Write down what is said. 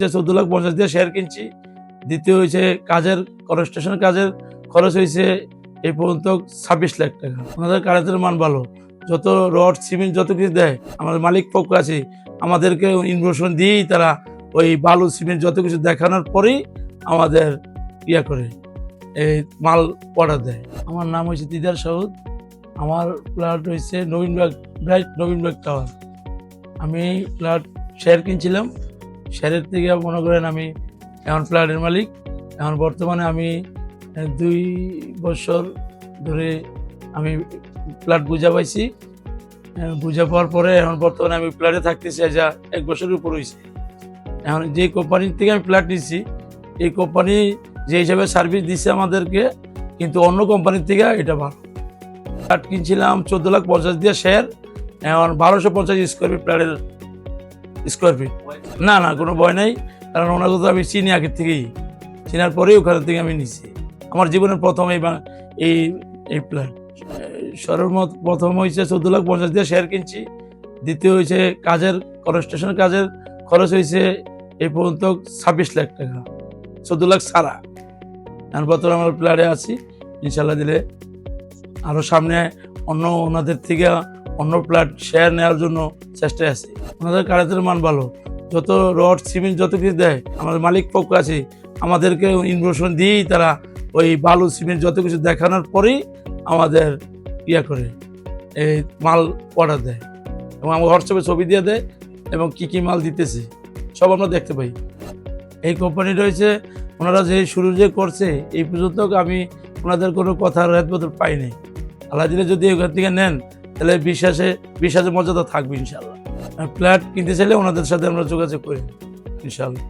14,50,000 দিয়ে শেয়ার কিনছি। দ্বিতীয় হয়েছে কাজের কনস্ট্রাকশনের কাজের খরচ হয়েছে এই পর্যন্ত 26 লাখ টাকা। ওনাদের কাজের মান ভালো, যত রড সিমেন্ট যত কিছু দেয় আমাদের মালিক পক্ষ আছে, আমাদেরকে ইনফরমেশন দিয়েই তারা ওই বালু সিমেন্ট যত কিছু দেখানোর পরেই আমাদের করে এই মাল অর্ডার দেয়। আমার নাম হয়েছে দিদার সাউদ। আমার প্লট হয়েছে নবীনবাগ টাওয়ার। আমি প্লট শেয়ার কিনছিলাম, শেয়ারের থেকে মনে করেন আমি এখন প্লটের মালিক। এখন বর্তমানে আমি 2 বছর ধরে আমি প্লট বুঝা পাইছি। বুঝা পাওয়ার পরে এখন বর্তমানে আমি প্লটে থাকতেছি যা 1 বছরের উপর হয়েছে। এখন যে কোম্পানির থেকে আমি প্লট নিচ্ছি, এই কোম্পানি যে হিসাবে সার্ভিস দিচ্ছে আমাদেরকে, কিন্তু অন্য কোম্পানির থেকে এটা ভালো। প্লট কিনছিলাম 14,50,000 দিয়ে শেয়ার, এখন 1250 স্কোয়ার ফিট প্লটের স্কোয়ার ফিট। না কোনো ভয় নাই, কারণ ওনাকে তো আমি চিনি আগের থেকেই, চেনার পরেই ওখান থেকে আমি নিচ্ছি। আমার জীবনের প্রথম এই প্ল্যান প্রথম হয়েছে 14,50,000 দিয়ে শেয়ার কিনছি। দ্বিতীয় হয়েছে কাজের কনস্ট্রাকশনের কাজের খরচ হয়েছে এই পর্যন্ত 26 লাখ টাকা, 14 লাখ ছাড়া। এখন বর্তমানে আমার প্ল্যানে আছি, ইনশাল্লাহ দিলে আরও সামনে ওনাদের থেকে অন্য প্লট শেয়ার নেওয়ার জন্য চেষ্টায় আছে। ওনাদের কাজের মান ভালো, যত রড সিমেন্ট যত কিছু দেয় আমাদের মালিক পক্ষ আছে, আমাদেরকে ইনফরমেশন দিয়েই তারা ওই বালু সিমেন্ট যত কিছু দেখানোর পরেই আমাদের করে এই মাল অর্ডার দেয়, এবং আমার হোয়াটসঅ্যাপে ছবি দিয়ে দেয় এবং কী মাল দিতেছে সব আমরা দেখতে পাই। এই কোম্পানি রয়েছে, ওনারা যে শুরু যে করছে এই পর্যন্ত আমি ওনাদের কোনো কথা রেদবদল পাই নাই। আল্লাহ দিলে যদি ওখান থেকে নেন তাহলে বিশ্বাসের মর্যাদা থাকবে ইনশাআল্লাহ। ফ্ল্যাট কিনতে চাইলে ওনাদের সাথে আমরা যোগাযোগ করি ইনশাআল্লাহ।